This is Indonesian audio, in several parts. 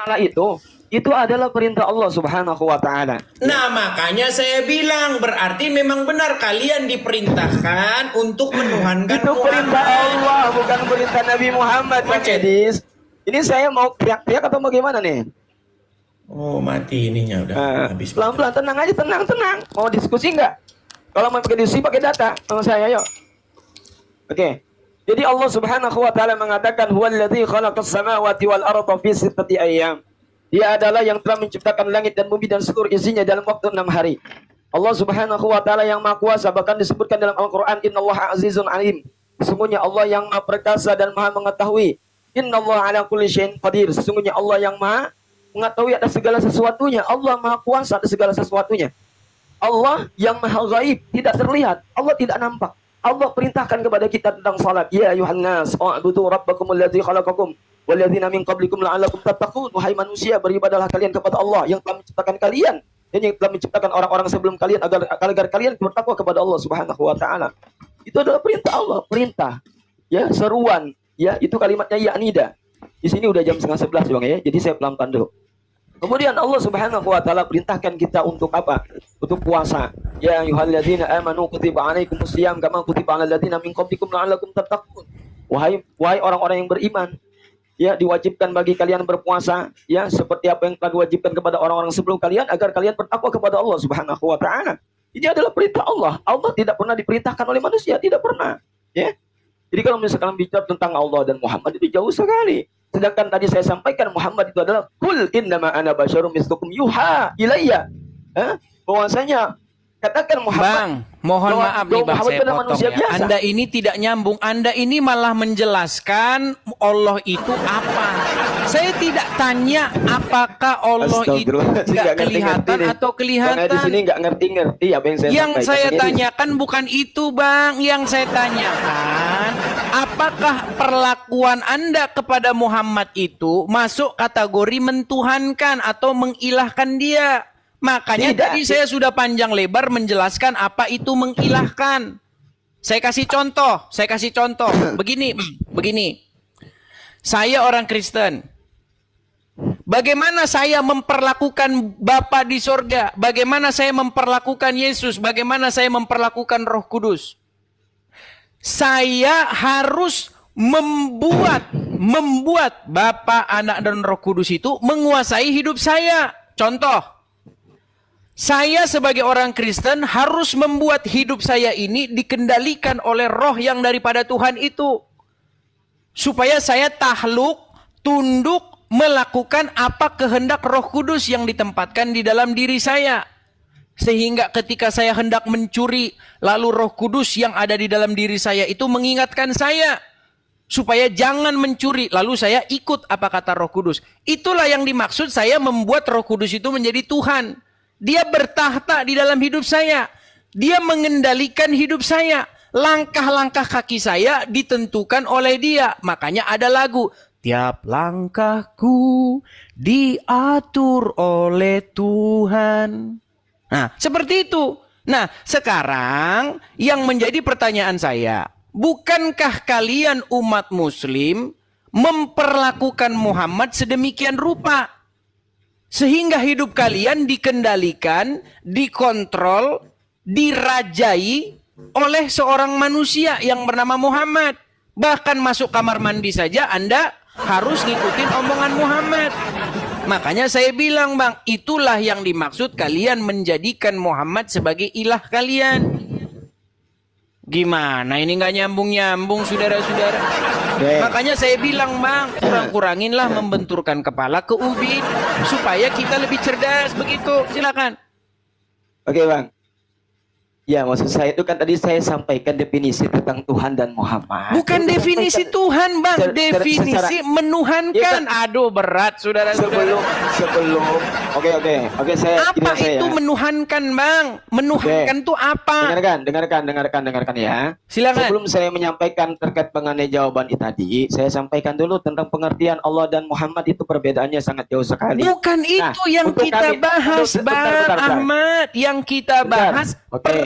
Ta'ala itu adalah perintah Allah Subhanahu wa Ta'ala. Nah, makanya saya bilang berarti memang benar kalian diperintahkan untuk menuhankan itu perintah Allah, bukan perintah Nabi Muhammad, Bang Edis. Ini saya mau teriak-teriak atau bagaimana nih? Oh, mati ininya udah habis. Pelan-pelan, tenang aja, tenang. Mau diskusi nggak? Kalau mau pakai diskusi, pakai data sama saya, yuk. Oke. Jadi Allah Subhanahu wa Ta'ala mengatakan huwallazi khalaqas samawati wal arda fi sittati ayyam. Dia adalah yang telah menciptakan langit dan bumi dan seluruh isinya dalam waktu 6 hari. Allah Subhanahu wa Ta'ala yang Maha Kuasa, bahkan disebutkan dalam Al-Qur'an, innallaha azizun alim. Sesungguhnya Allah yang Maha Perkasa dan Maha Mengetahui. Innallaha ala kulli syai'in qadir. Sesungguhnya Allah yang Maha Mengetahui atas segala sesuatunya. Allah Maha Kuasa atas segala sesuatunya. Allah yang Maha Ghaib, tidak terlihat. Allah tidak nampak. Allah perintahkan kepada kita tentang salat. Ya ayuhan nas, u'budu rabbakumul ladzi khalaqakum walladzina min qablikum la'allakum tattaqun. Wahai manusia, beribadahlah kalian kepada Allah yang telah menciptakan kalian dan yang telah menciptakan orang-orang sebelum kalian agar kalian bertakwa kepada Allah Subhanahu wa Ta'ala. Itu adalah perintah Allah, perintah. Ya, seruan, ya, itu kalimatnya ya nida. Di sini udah jam 10:30, Bang ya. Jadi saya pelan-pelan dulu. Kemudian Allah Subhanahu wa Ta'ala perintahkan kita untuk apa? Untuk puasa. Ya ayyuhalladzina amanu kutiba alaikumus syiyam kama kutiba alal ladzina min qablikum la'allakum tattaqun. Wahai orang-orang yang beriman, ya, diwajibkan bagi kalian berpuasa, ya, seperti apa yang telah diwajibkan kepada orang-orang sebelum kalian agar kalian bertakwa kepada Allah Subhanahu wa Ta'ala. Ini adalah perintah Allah. Allah tidak pernah diperintahkan oleh manusia, tidak pernah, ya. Jadi kalau misalkan bicara tentang Allah dan Muhammad itu jauh sekali. Sedangkan tadi saya sampaikan Muhammad itu adalah kul innama ana basyarum mislukum yuha ilayya. Bahwasanya katakan Muhammad. Bang, mohon maaf nih Bang, saya potong ya. Biasa. Anda ini tidak nyambung. Anda ini malah menjelaskan Allah itu apa. Saya tidak tanya apakah Allah itu nggak kelihatan atau kelihatan. Di sini nggak ngerti apa yang saya sampaikan. Yang saya ini. Tanyakan bukan itu Bang. Yang saya tanyakan, apakah perlakuan Anda kepada Muhammad itu masuk kategori mentuhankan atau mengilahkan dia? Makanya tadi saya sudah panjang lebar menjelaskan apa itu mengilahkan. Saya kasih contoh. Begini. Saya orang Kristen. Bagaimana saya memperlakukan Bapa di sorga? Bagaimana saya memperlakukan Yesus? Bagaimana saya memperlakukan Roh Kudus? Saya harus membuat Bapa, Anak, dan Roh Kudus itu menguasai hidup saya. Contoh. Saya sebagai orang Kristen harus membuat hidup saya ini dikendalikan oleh roh yang daripada Tuhan itu. Supaya saya takluk, tunduk, melakukan apa kehendak Roh Kudus yang ditempatkan di dalam diri saya. Sehingga ketika saya hendak mencuri, lalu Roh Kudus yang ada di dalam diri saya itu mengingatkan saya. Supaya jangan mencuri, lalu saya ikut apa kata Roh Kudus. Itulah yang dimaksud saya membuat Roh Kudus itu menjadi Tuhan. Dia bertahta di dalam hidup saya. Dia mengendalikan hidup saya. Langkah-langkah kaki saya ditentukan oleh dia. Makanya ada lagu. Tiap langkahku diatur oleh Tuhan. Nah, seperti itu. Nah, sekarang yang menjadi pertanyaan saya. Bukankah kalian umat muslim memperlakukan Muhammad sedemikian rupa? Sehingga hidup kalian dikendalikan, dikontrol, dirajai oleh seorang manusia yang bernama Muhammad. Bahkan masuk kamar mandi saja Anda harus ngikutin omongan Muhammad. Makanya saya bilang Bang, itulah yang dimaksud kalian menjadikan Muhammad sebagai ilah kalian. Gimana ini nggak nyambung-nyambung saudara-saudara? Makanya saya bilang Bang, kurang-kuranginlah membenturkan kepala ke ubin supaya kita lebih cerdas begitu. Silakan. Oke Bang. Ya maksud saya itu kan tadi saya sampaikan definisi tentang Tuhan dan Muhammad. Bukan definisi Tuhan Bang, definisi menuhankan. Ya, aduh berat saudara-saudara. Sebelum Oke saya apa itu menuhankan Bang? Menuhankan itu apa? Dengarkan ya. Silakan. Sebelum saya menyampaikan terkait mengenai jawaban itu tadi, saya sampaikan dulu tentang pengertian Allah dan Muhammad itu perbedaannya sangat jauh sekali. Bukan itu yang kita bahas Bang Ahmad, yang kita bahas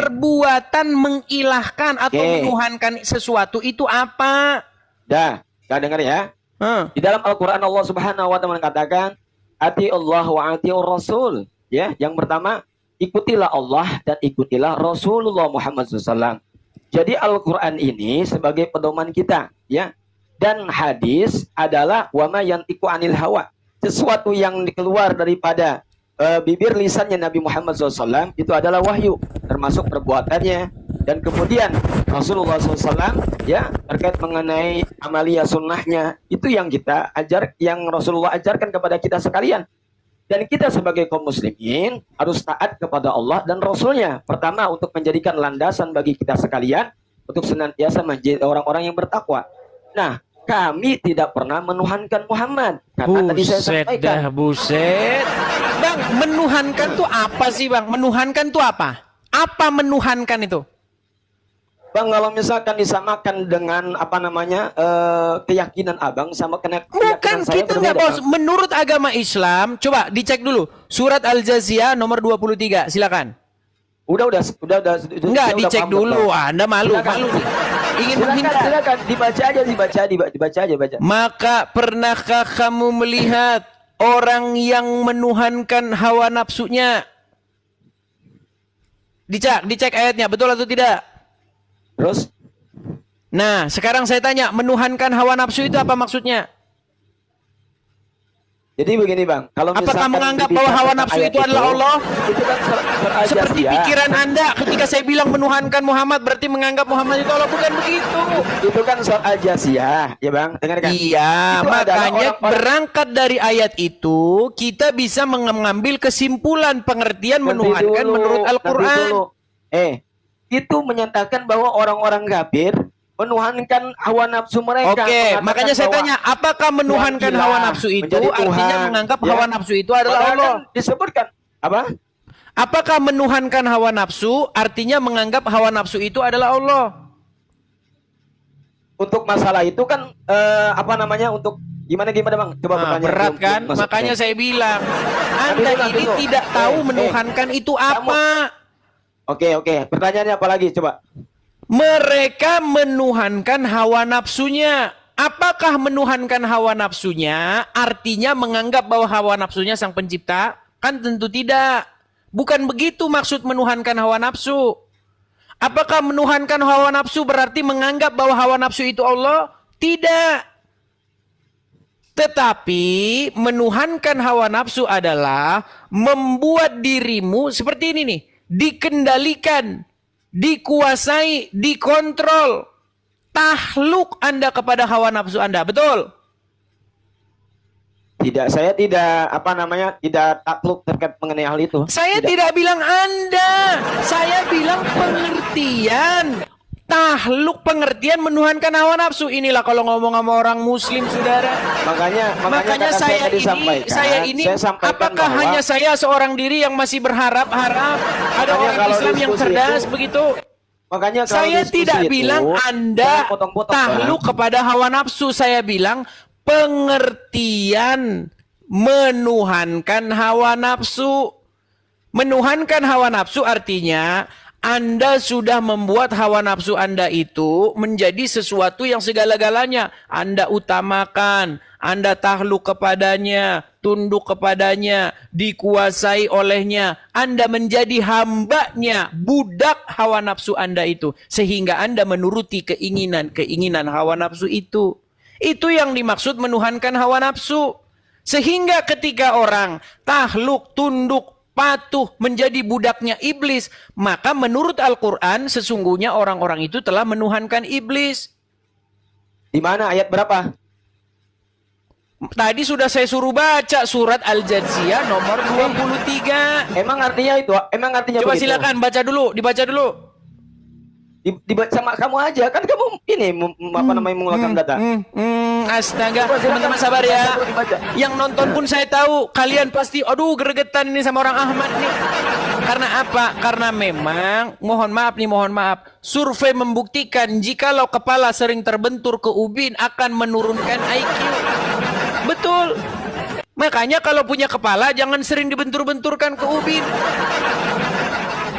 perbuatan mengilahkan atau menuhankan sesuatu itu apa? Dah dengar ya. Di dalam Al-Quran Allah Subhanahu wa Ta'ala mengatakan, ati Allah wa atiur Rasul. Ya, yang pertama, ikutilah Allah dan ikutilah Rasulullah Muhammad SAW. Jadi Al-Quran ini sebagai pedoman kita, ya. Dan hadis adalah wama yantiqu anil hawa. Sesuatu yang keluar daripada bibir lisannya Nabi Muhammad SAW itu adalah wahyu, termasuk perbuatannya. Dan kemudian Rasulullah SAW, ya, terkait mengenai amalia sunnahnya, itu yang kita ajar, yang Rasulullah ajarkan kepada kita sekalian. Dan kita sebagai kaum muslimin harus taat kepada Allah dan Rasulnya. Pertama, untuk menjadikan landasan bagi kita sekalian untuk senantiasa menjadi orang-orang yang bertakwa. Nah, kami tidak pernah menuhankan Muhammad. Karena tadi saya sampaikan. Buset. Bang, menuhankan tuh apa sih, Bang? Menuhankan tuh apa? Apa menuhankan itu? Bang, kalau misalkan disamakan dengan apa namanya keyakinan abang sama keyakinan bukan, saya kita nggak bos. Menurut agama Islam, coba dicek dulu surat Al-Jaziyah nomor 23, silakan. Udah. Enggak, dicek dulu. Anda malu. Ingin menghindar. Silakan dibaca aja. Maka pernahkah kamu melihat orang yang menuhankan hawa nafsunya? Dicek ayatnya, betul atau tidak? Terus? Nah, sekarang saya tanya, menuhankan hawa nafsu itu apa maksudnya? Jadi begini, Bang, kalau apakah menganggap bahwa hawa nafsu itu adalah Allah? Itu kan seperti pikiran Anda ketika saya bilang menuhankan Muhammad berarti menganggap Muhammad itu Allah, bukan begitu. Itu kan surat Al-Jasiyah, ya Bang, dengarkan. Iya, itu makanya berangkat dari ayat itu kita bisa mengambil kesimpulan pengertian menuhankan menurut Al-Qur'an. Itu menyatakan bahwa orang-orang kafir menuhankan hawa nafsu mereka. Oke, makanya saya tanya, apakah menuhankan hawa nafsu itu artinya menganggap hawa nafsu itu adalah Allah? Disebutkan apa? Apakah menuhankan hawa nafsu artinya menganggap hawa nafsu itu adalah Allah? Untuk masalah itu kan apa namanya, untuk gimana Bang? Coba bertanya. Berat kan? Makanya saya bilang, Anda ini tidak tahu menuhankan itu apa. Oke. Pertanyaannya apa lagi? Coba. Mereka menuhankan hawa nafsunya. Apakah menuhankan hawa nafsunya artinya menganggap bahwa hawa nafsunya sang pencipta? Kan tentu tidak. Bukan begitu maksud menuhankan hawa nafsu. Apakah menuhankan hawa nafsu berarti menganggap bahwa hawa nafsu itu Allah? Tidak. Tetapi menuhankan hawa nafsu adalah membuat dirimu seperti ini nih. Dikendalikan, dikuasai, dikontrol, takluk Anda kepada hawa nafsu Anda, betul? Tidak, saya tidak tidak takluk terkait mengenai hal itu. Saya tidak bilang Anda, saya bilang pengertian. Tahluk, pengertian menuhankan hawa nafsu. Inilah kalau ngomong sama orang muslim, saudara. Makanya saya ini apakah hanya saya seorang diri yang masih berharap-harap ada orang Islam yang cerdas begitu? Makanya saya tidak bilang Anda tahluk kepada hawa nafsu. Saya bilang pengertian menuhankan hawa nafsu. Menuhankan hawa nafsu artinya Anda sudah membuat hawa nafsu Anda itu menjadi sesuatu yang segala-galanya. Anda utamakan, Anda takluk kepadanya, tunduk kepadanya, dikuasai olehnya. Anda menjadi hambanya, budak hawa nafsu Anda itu. Sehingga Anda menuruti keinginan hawa nafsu itu. Itu yang dimaksud menuhankan hawa nafsu. Sehingga ketika orang takluk, tunduk, patuh menjadi budaknya iblis, maka menurut Al-Quran sesungguhnya orang-orang itu telah menuhankan iblis. Di mana ayat berapa? Tadi sudah saya suruh baca surat Al-Jaziyah nomor 23. Emang artinya itu? Emang artinya coba begitu? Silakan baca dulu, dibaca dulu. Dibaca sama kamu aja, kan kamu ini mengeluarkan data. Astaga, teman-teman sabar ya. Yang nonton pun saya tahu kalian pasti aduh gregetan ini sama orang Ahmad nih. Karena apa? Karena memang mohon maaf, survei membuktikan jikalau kepala sering terbentur ke ubin akan menurunkan IQ. Betul. Makanya kalau punya kepala jangan sering dibentur-benturkan ke ubin.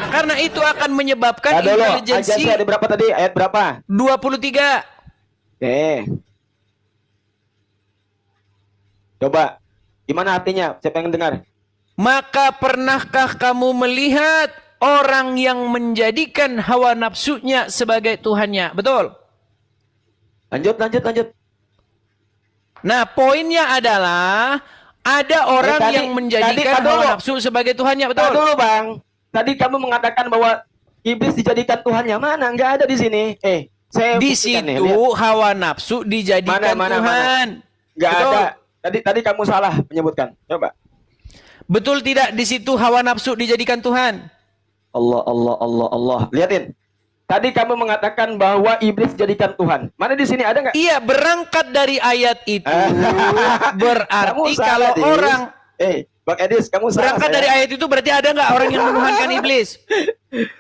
Karena itu akan menyebabkan intelijensi. Ada berapa tadi? Ayat berapa? 23. Oke. Coba. Gimana artinya? Siapa yang dengar? Maka pernahkah kamu melihat orang yang menjadikan hawa nafsunya sebagai Tuhannya? Betul. Lanjut. Nah, poinnya adalah ada orang yang menjadikan hawa nafsu sebagai Tuhannya. Betul. Dulu Bang. Tadi kamu mengatakan bahwa iblis dijadikan Tuhannya. Mana? Nggak ada di sini. Saya di situ hawa nafsu dijadikan Tuhan. Nggak ada. Tadi kamu salah menyebutkan. Coba. Betul tidak di situ hawa nafsu dijadikan Tuhan? Allah. Lihatin. Tadi kamu mengatakan bahwa iblis dijadikan Tuhan. Mana di sini ada nggak? Iya, berangkat dari ayat itu berarti kalau orang Bang Edis, kamu salah. Berangkat dari ayat itu berarti ada nggak orang yang menuhankan iblis?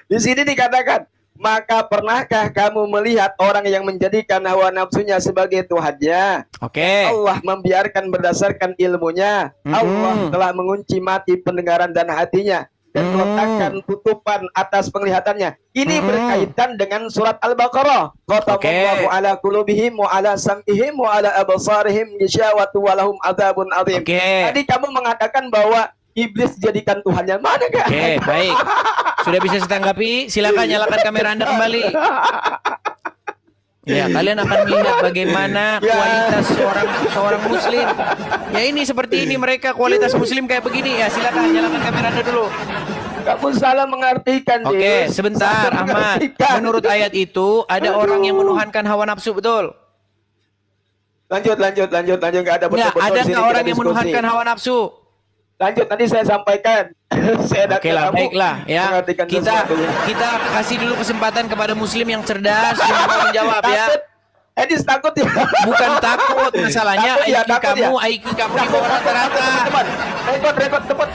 Di sini dikatakan, maka pernahkah kamu melihat orang yang menjadikan hawa nafsunya sebagai Tuhannya? Oke. Allah membiarkan berdasarkan ilmunya. Allah telah mengunci mati pendengaran dan hatinya dan meletakkan tutupan atas penglihatannya. Ini berkaitan dengan surat Al-Baqarah. Khatamallahu ala qulubihim wa ala sam'ihim wa ala absarihim ghishawatu wa lahum adzabun adzim. Tadi kamu mengatakan bahwa iblis jadikan Tuhannya. Mana gak? Oke, baik. Sudah bisa saya tanggapi? Silakan nyalakan kamera Anda kembali. Ya, kalian akan melihat bagaimana kualitas seorang muslim. Ya, ini seperti ini mereka kualitas muslim kayak begini. Ya, silakan nyalakan kamera Anda dulu. Kamu salah mengartikan. Oke, sebentar Ahmad. Menurut ayat itu ada orang yang menuhankan hawa nafsu, betul? Lanjut. Nggak ada betul-betul. Ada nggak orang yang menuhankan hawa nafsu? Lanjut, tadi saya sampaikan. Oke lah, baiklah ya. Kita kasih dulu kesempatan kepada muslim yang cerdas yang mau menjawab ya. Edis takut ya. Bukan takut, masalahnya IQ kamu di bawah rata-rata. Rekod tepat.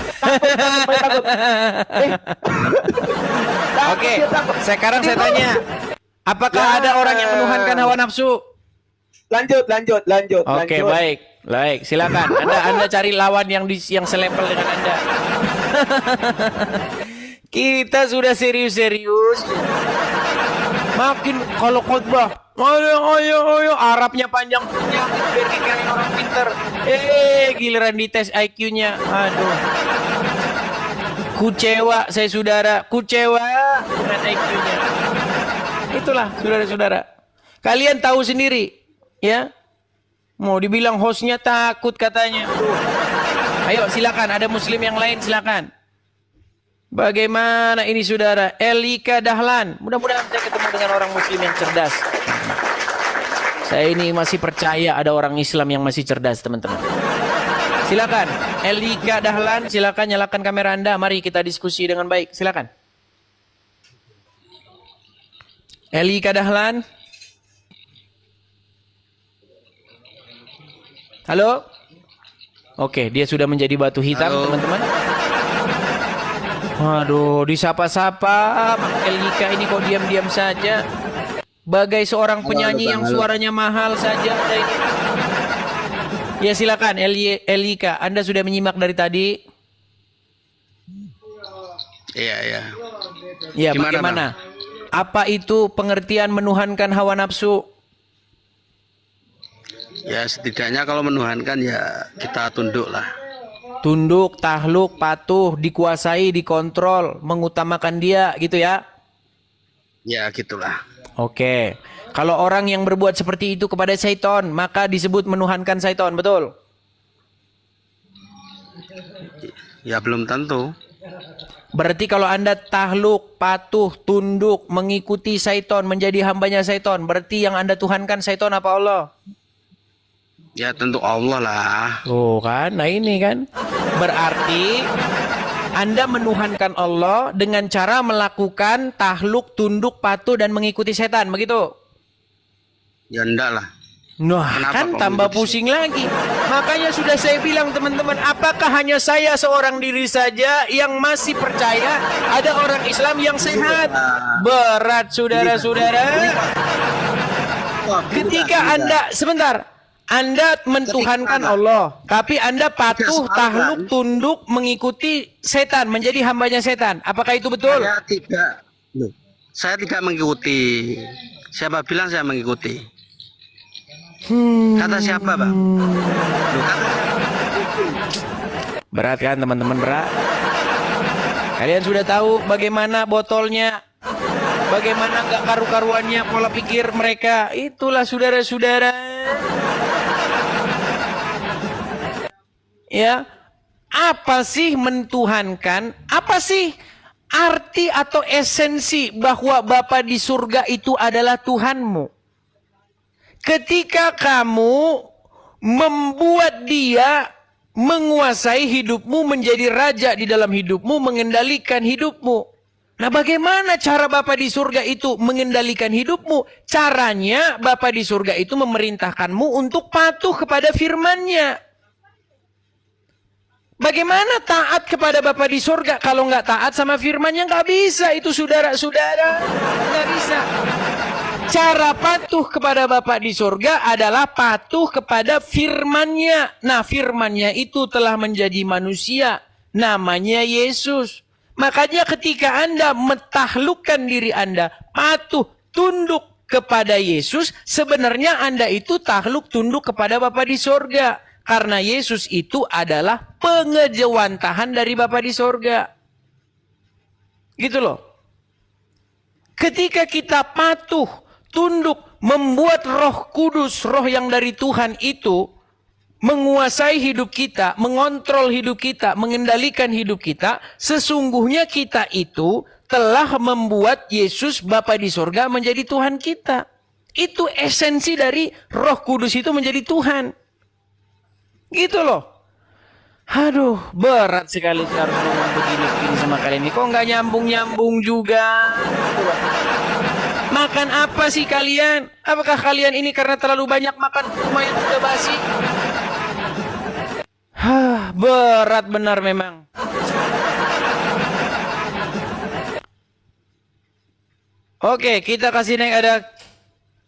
Takut. Oke, sekarang saya tanya, apakah ada orang yang menuhankan hawa nafsu? Lanjut. Oke, baik, silakan. Anda cari lawan yang selevel dengan Anda. Kita sudah serius. Makin kalau khotbah, ayo, Arabnya panjang biar dikira orang pinter. Giliran dites IQ-nya, aduh. Kucewa saya saudara, dengan IQ-nya. Itulah saudara-saudara. Kalian tahu sendiri, ya. Mau dibilang hostnya takut katanya. Ayo silakan, ada muslim yang lain silakan. Bagaimana ini saudara? Elika Dahlan. Mudah-mudahan saya ketemu dengan orang muslim yang cerdas. Saya ini masih percaya ada orang Islam yang masih cerdas, teman-teman. Silakan, Elika Dahlan, silakan nyalakan kamera Anda. Mari kita diskusi dengan baik. Silakan. Elika Dahlan. Halo? Oke, dia sudah menjadi batu hitam, teman-teman. Aduh, disapa-sapa. Elika ini kok diam-diam saja. Bagai seorang penyanyi yang suaranya mahal saja. Ya silakan, Elika. Anda sudah menyimak dari tadi? Iya. Ya, bagaimana? Apa itu pengertian menuhankan hawa nafsu? Ya setidaknya kalau menuhankan ya kita tunduk lah. Tunduk, tahluk, patuh, dikuasai, dikontrol, mengutamakan dia gitu ya? Ya gitulah. Oke. Kalau orang yang berbuat seperti itu kepada syaitan, maka disebut menuhankan syaitan, betul? Ya belum tentu. Berarti kalau Anda tahluk, patuh, tunduk, mengikuti syaitan, menjadi hambanya syaitan, berarti yang Anda tuhankan syaitan apa Allah? Ya tentu Allah lah. Oh kan, nah ini kan. Berarti Anda menuhankan Allah dengan cara melakukan tahluk, tunduk, patuh, dan mengikuti setan, begitu? Ya enggak lah. Nah, kan tambah pusing lagi. Makanya sudah saya bilang teman-teman, apakah hanya saya seorang diri saja yang masih percaya ada orang Islam yang sehat? Berat saudara-saudara. Ketika Anda, sebentar, Anda mentuhankan Allah, tapi Anda patuh, tahluk, tunduk, mengikuti setan, menjadi hambanya setan. Apakah itu betul? Saya tidak. Saya tidak mengikuti. Siapa bilang saya mengikuti? Kata siapa, Bang? Kata siapa? Berat kan teman-teman, berat? Kalian sudah tahu bagaimana botolnya, bagaimana gak karu-karuannya pola pikir mereka. Itulah saudara-saudara. Ya, apa sih mentuhankan? Apa sih arti atau esensi bahwa Bapa di surga itu adalah Tuhanmu? Ketika kamu membuat dia menguasai hidupmu, menjadi raja di dalam hidupmu, mengendalikan hidupmu. Nah, bagaimana cara Bapa di surga itu mengendalikan hidupmu? Caranya Bapa di surga itu memerintahkanmu untuk patuh kepada firman-Nya. Bagaimana taat kepada Bapa di surga kalau nggak taat sama firman-Nya? Nggak bisa itu saudara-saudara, nggak bisa. Cara patuh kepada Bapa di surga adalah patuh kepada firman-Nya. Nah, firman-Nya itu telah menjadi manusia, namanya Yesus. Makanya ketika Anda mentaklukkan diri Anda, patuh, tunduk kepada Yesus, sebenarnya Anda itu takluk tunduk kepada Bapa di surga. Karena Yesus itu adalah pengejawantahan dari Bapa di surga. Gitu loh. Ketika kita patuh, tunduk, membuat Roh Kudus, roh yang dari Tuhan itu menguasai hidup kita, mengontrol hidup kita, mengendalikan hidup kita, sesungguhnya kita itu telah membuat Yesus Bapa di surga menjadi Tuhan kita. Itu esensi dari Roh Kudus itu menjadi Tuhan. Gitu loh. Aduh, berat sekali harus ngomong begini-begini sama kalian ini. Kok nggak nyambung-nyambung juga? Makan apa sih kalian? Apakah kalian ini karena terlalu banyak makan lumayan sudah basi? Berat benar memang. Oke, kita kasih naik ada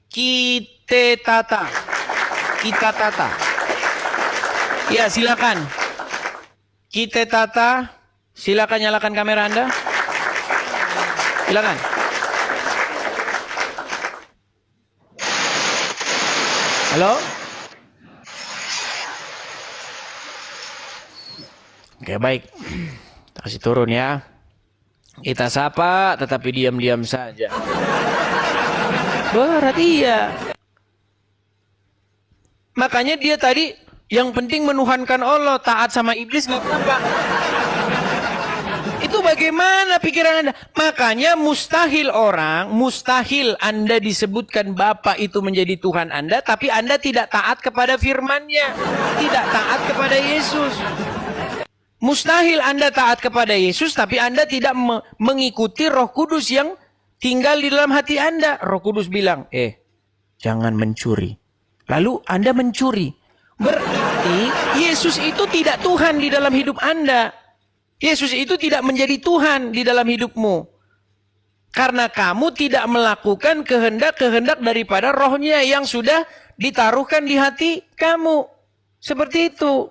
Kita Tata. Ya, silakan. Kita Tata, silakan nyalakan kamera Anda. Silakan. Halo? Oke, baik. Kita kasih turun ya. Kita sapa, tetapi diam-diam saja. Berat, iya. Makanya dia tadi yang penting menuhankan Allah, taat sama iblis nggak apa-apa. Itu bagaimana pikiran Anda? Makanya mustahil Anda disebutkan Bapa itu menjadi Tuhan Anda, tapi Anda tidak taat kepada firman-Nya, tidak taat kepada Yesus. Mustahil Anda taat kepada Yesus, tapi Anda tidak mengikuti Roh Kudus yang tinggal di dalam hati Anda. Roh Kudus bilang, jangan mencuri. Lalu Anda mencuri. Berarti Yesus itu tidak Tuhan di dalam hidup Anda. Yesus itu tidak menjadi Tuhan di dalam hidupmu. Karena kamu tidak melakukan kehendak-kehendak daripada rohnya yang sudah ditaruhkan di hati kamu. Seperti itu.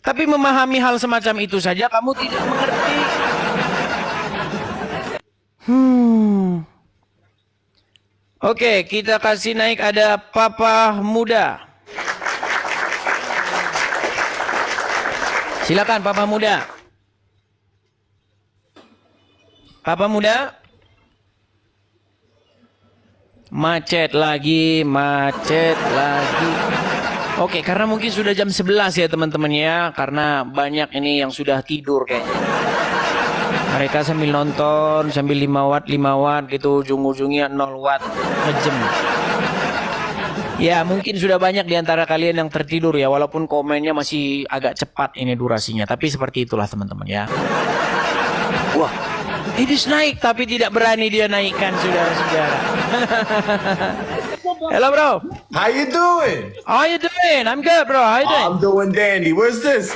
Tapi memahami hal semacam itu saja kamu tidak mengerti. Oke, kita kasih naik ada Papa Muda. Silakan Papa Muda. Papa Muda. Macet lagi. Oke, karena mungkin sudah jam 11 ya teman-teman ya. Karena banyak ini yang sudah tidur kayaknya. Mereka sambil nonton, sambil 5 watt gitu, ujung-ujungnya 0 watt, ngejem. Ya, mungkin sudah banyak di antara kalian yang tertidur ya, walaupun komennya masih agak cepat ini durasinya. Tapi seperti itulah teman-teman ya. Wah, Idris naik, tapi tidak berani dia naikkan, saudara-saudara. Hello, bro. How you doing? How you doing? I'm good, bro. How you doing? I'm doing dandy. Where's this?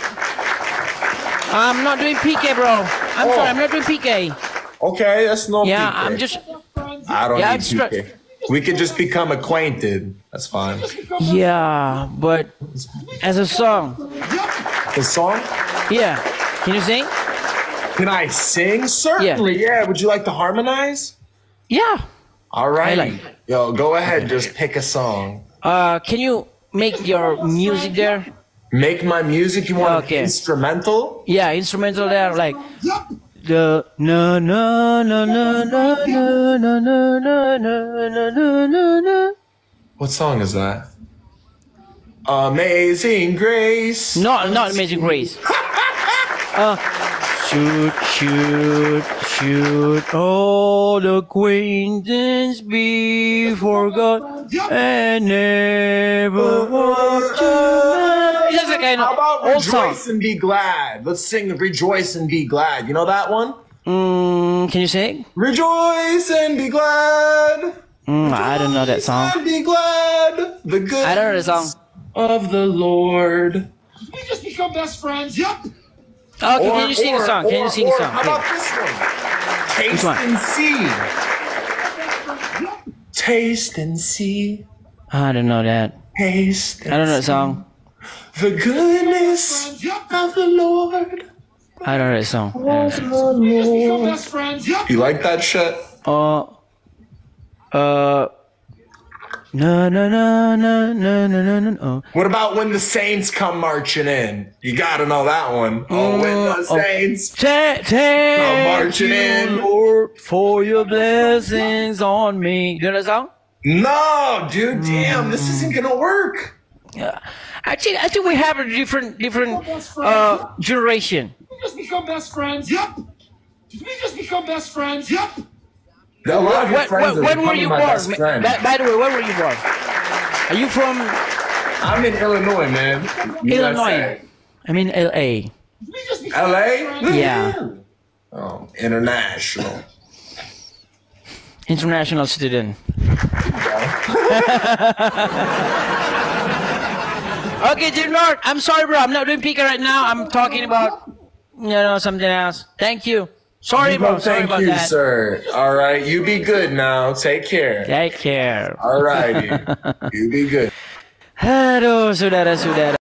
I'm not doing PK, bro. I'm sorry, I'm not doing PK. Okay, that's no Yeah, PK. I'm just... I don't Yeah, need PK. We could just become acquainted. That's fine. Yeah, but as a song. The song? Yeah. Can you sing? Can I sing? Certainly, yeah. Would you like to harmonize? Yeah. All right. like- Yo, go ahead. Just pick a song. Can you make your music there? Make my music. You want Okay. an instrumental? Yeah, instrumental there, like the na na na na na na na na na na na na. What song is that? Amazing Grace. Not Amazing Grace. Shoot, shoot, shoot all the acquaintance be forgot and never walk to. It's just a kind How of about old song. Rejoice and Be Glad? Let's sing Rejoice and Be Glad. You know that one? Can you sing? Rejoice and be glad. I don't know that song. And be glad. The good I don't know the song. of the Lord. We just become best friends. Yep. Okay, can you sing a song? Can you sing a song? How about this one? Taste one? and see. Taste and see. I don't know that. Taste. I don't know that song. The goodness of the Lord. I don't know that song. I don't know that song. We just become best friends. Yep. You like that shit? No, no, no, no, no, no, no, no. What about when the saints come marching in? You gotta know that one. Oh, when the saints Thank marching you, in. Lord, for your blessings on me. You know that song? No, dude, damn, this isn't gonna work. Yeah. I think we have a different generation. We just become best friends. Yep. Did we just become best friends? Yep. A lot of your friends are When were becoming you my born? best friend. By the way, when were you born? Are you from I'm in Illinois, man. Illinois? I mean LA. We just become LA? best friends. Yeah. Oh, international. International student. Okay, dear Lord, I'm sorry, bro. I'm not doing Pika right now. I'm talking about, something else. Thank you. Sorry, bro. Sorry Thank about you, that. sir. All right, you be good now. Take care. Take care. All righty. You be good. Aduh, saudara-saudara.